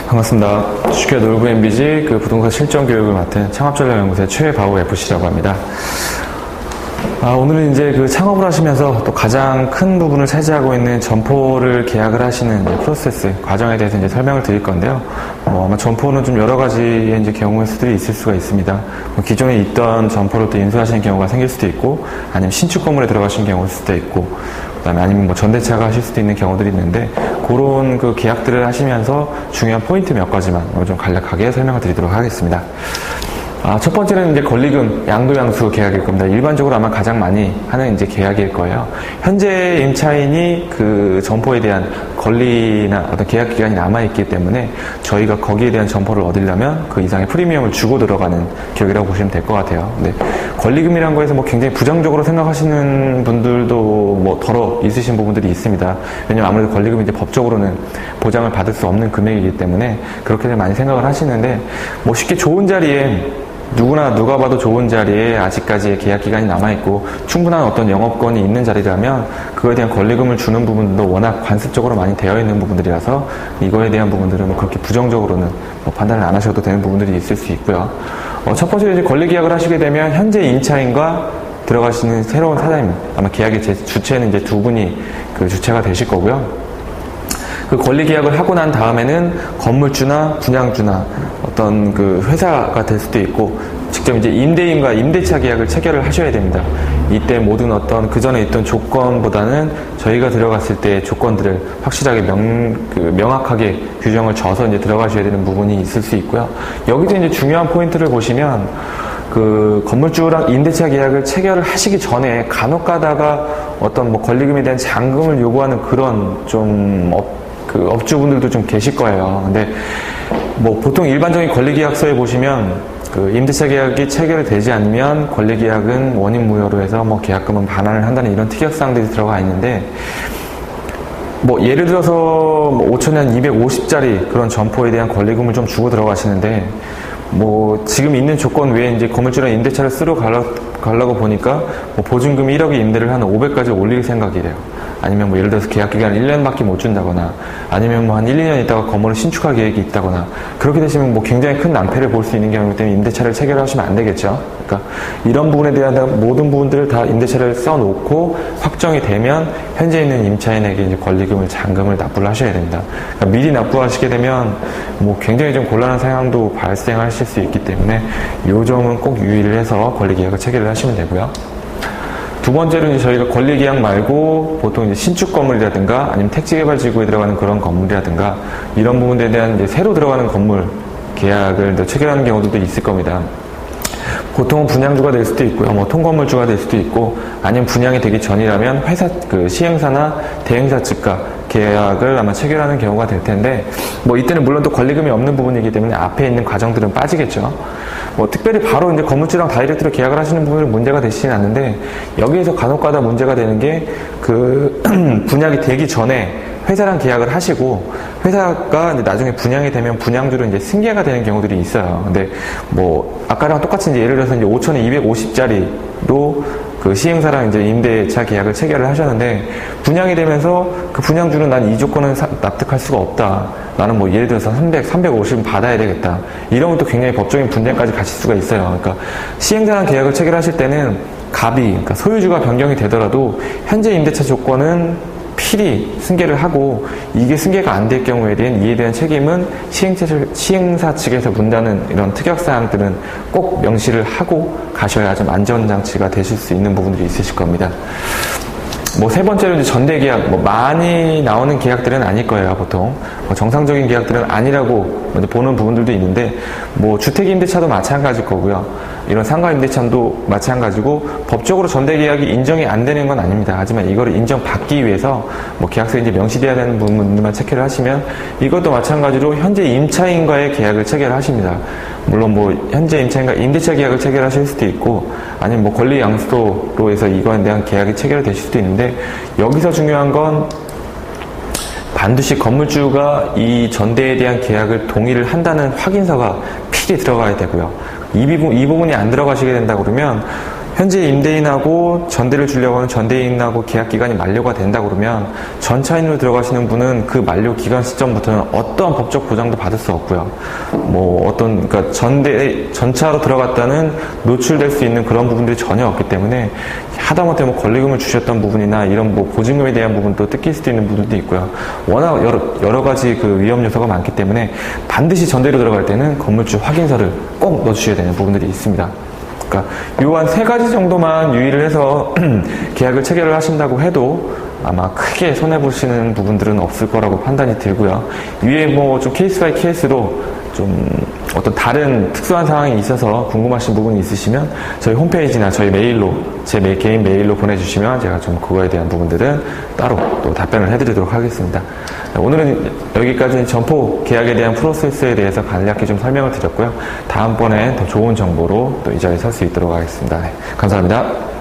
반갑습니다. 주식회사 놀부 MBG 부동산 실전 교육을 맡은 창업전략연구소의 최바우 FC라고 합니다. 오늘은 이제 창업을 하시면서 또 가장 큰 부분을 차지하고 있는 점포를 계약을 하시는 프로세스, 과정에 대해서 이제 설명을 드릴 건데요. 아마 점포는 좀 여러 가지의 이제 경우의 수들이 있을 수가 있습니다. 기존에 있던 점포를 또 인수하시는 경우가 생길 수도 있고, 아니면 신축 건물에 들어가시는 경우일 수도 있고, 그다음에 아니면 전대차가 하실 수도 있는 경우들이 있는데, 그런 계약들을 하시면서 중요한 포인트 몇 가지만 좀 간략하게 설명을 드리도록 하겠습니다. 첫 번째는 이제 권리금 양도양수 계약일 겁니다. 일반적으로 아마 가장 많이 하는 이제 계약일 거예요. 현재 임차인이 그 점포에 대한 권리나 어떤 계약 기간이 남아있기 때문에 저희가 거기에 대한 점포를 얻으려면 그 이상의 프리미엄을 주고 들어가는 기업이라고 보시면 될 것 같아요. 근데 권리금이란 거에서 굉장히 부정적으로 생각하시는 분들도 덜어 있으신 부분들이 있습니다. 왜냐면 아무래도 권리금이 이제 법적으로는 보장을 받을 수 없는 금액이기 때문에 그렇게 많이 생각을 하시는데, 쉽게 좋은 자리에 누가 봐도 좋은 자리에 아직까지의 계약 기간이 남아있고 충분한 어떤 영업권이 있는 자리라면 그거에 대한 권리금을 주는 부분도 워낙 관습적으로 많이 되어 있는 부분들이라서 이거에 대한 부분들은 그렇게 부정적으로는 판단을 안 하셔도 되는 부분들이 있을 수 있고요. 첫 번째로 이제 권리 계약을 하시게 되면 현재 임차인과 들어가시는 새로운 사장님, 아마 계약의 주체는 이제 두 분이 주체가 되실 거고요. 그 권리 계약을 하고 난 다음에는 건물주나 분양주나 어떤 회사가 될 수도 있고 직접 이제 임대인과 임대차 계약을 체결을 하셔야 됩니다. 이때 모든 어떤 그전에 있던 조건보다는 저희가 들어갔을 때 조건들을 확실하게 명확하게 규정을 져서 이제 들어가셔야 되는 부분이 있을 수 있고요. 여기서 이제 중요한 포인트를 보시면 건물주랑 임대차 계약을 체결을 하시기 전에 간혹 가다가 어떤 권리금에 대한 잔금을 요구하는 그런 업주분들도 좀 계실 거예요. 근데 보통 일반적인 권리계약서에 보시면 임대차 계약이 체결이 되지 않으면 권리계약은 원인 무효로 해서 계약금은 반환을 한다는 이런 특약사항들이 들어가 있는데, 예를 들어서 5천에 250짜리 그런 점포에 대한 권리금을 좀 주고 들어가시는데, 지금 있는 조건 외에 이제 건물주랑 임대차를 쓰러 가려고 보니까 보증금 1억에 임대를 한 500까지 올릴 생각이래요. 아니면 예를 들어서 계약 기간 1년밖에 못 준다거나, 아니면 한 1, 2년 있다가 건물을 신축할 계획이 있다거나, 그렇게 되시면 굉장히 큰 낭패를 볼 수 있는 경우이기 때문에 임대차를 체결하시면 안 되겠죠. 그러니까 이런 부분에 대한 모든 부분들을 다 임대차를 써놓고 확정이 되면 현재 있는 임차인에게 이제 권리금을, 잔금을 납부를 하셔야 됩니다. 그러니까 미리 납부하시게 되면 굉장히 좀 곤란한 상황도 발생하실 수 있기 때문에 이 점은 꼭 유의를 해서 권리계약을 체결을 하시면 되고요. 두 번째로는 저희가 권리계약 말고 보통 이제 신축 건물이라든가 아니면 택지개발지구에 들어가는 그런 건물이라든가 이런 부분에 대한 이제 새로 들어가는 건물 계약을 체결하는 경우도 있을 겁니다. 보통은 분양주가 될 수도 있고요. 통건물주가 될 수도 있고, 아니면 분양이 되기 전이라면 회사, 시행사나 대행사 측과 계약을 아마 체결하는 경우가 될 텐데, 이때는 물론 또 권리금이 없는 부분이기 때문에 앞에 있는 과정들은 빠지겠죠. 특별히 바로 이제 건물주랑 다이렉트로 계약을 하시는 부분은 문제가 되시진 않는데, 여기에서 간혹가다 문제가 되는 게, 분양이 되기 전에 회사랑 계약을 하시고, 회사가 이제 나중에 분양이 되면 분양주로 이제 승계가 되는 경우들이 있어요. 근데 아까랑 똑같이 이제 예를 들어서 이제 5천에 250짜리로 시행사랑 이제 임대차 계약을 체결을 하셨는데, 분양이 되면서 그 분양주는 난 이 조건은 납득할 수가 없다. 나는 예를 들어서 350은 받아야 되겠다. 이런 것도 굉장히 법적인 분쟁까지 가실 수가 있어요. 그러니까 시행사랑 계약을 체결하실 때는 그러니까 소유주가 변경이 되더라도 현재 임대차 조건은 필히 승계를 하고, 이게 승계가 안 될 경우에 대한 이에 대한 책임은 시행사 측에서 문다는 이런 특약사항들은 꼭 명시를 하고 가셔야 좀 안전장치가 되실 수 있는 부분들이 있으실 겁니다. 세 번째로 이제 전대계약, 많이 나오는 계약들은 아닐 거예요, 보통. 정상적인 계약들은 아니라고 보는 부분들도 있는데, 주택임대차도 마찬가지일 거고요. 이런 상가임대차도 마찬가지고, 법적으로 전대계약이 인정이 안 되는 건 아닙니다. 하지만 이거를 인정받기 위해서, 계약서에 이제 명시되어야 되는 부분들만 체크를 하시면, 이것도 마찬가지로 현재 임차인과의 계약을 체결을 하십니다. 물론 현재 임차인과 임대차 계약을 체결하실 수도 있고, 아니면 권리 양수도로 해서 이거에 대한 계약이 체결되실 수도 있는데, 여기서 중요한 건 반드시 건물주가 이 전대에 대한 계약을 동의를 한다는 확인서가 필히 들어가야 되고요. 이 부분이 안 들어가시게 된다 그러면 현재 임대인하고 전대를 주려고 하는 전대인하고 계약 기간이 만료가 된다 그러면 전차인으로 들어가시는 분은 그 만료 기간 시점부터는 어떠한 법적 보장도 받을 수 없고요. 그러니까 전차로 들어갔다는 노출될 수 있는 그런 부분들이 전혀 없기 때문에 하다못해 권리금을 주셨던 부분이나 이런 보증금에 대한 부분도 뜯길 수도 있는 부분도 있고요. 워낙 여러 가지 그 위험 요소가 많기 때문에 반드시 전대로 들어갈 때는 건물주 확인서를 꼭 넣어주셔야 되는 부분들이 있습니다. 그러니까 요한 3가지 정도만 유의를 해서 계약을 체결을 하신다고 해도 아마 크게 손해보시는 부분들은 없을 거라고 판단이 들고요. 위에 좀 케이스 바이 케이스로 좀 어떤 다른 특수한 상황이 있어서 궁금하신 부분이 있으시면 저희 홈페이지나 저희 메일로, 제 개인 메일로 보내주시면 제가 좀 그거에 대한 부분들은 따로 또 답변을 해드리도록 하겠습니다. 오늘은 여기까지 점포 계약에 대한 프로세스에 대해서 간략히 좀 설명을 드렸고요. 다음번에 더 좋은 정보로 또 이 자리에 설 수 있도록 하겠습니다. 네, 감사합니다.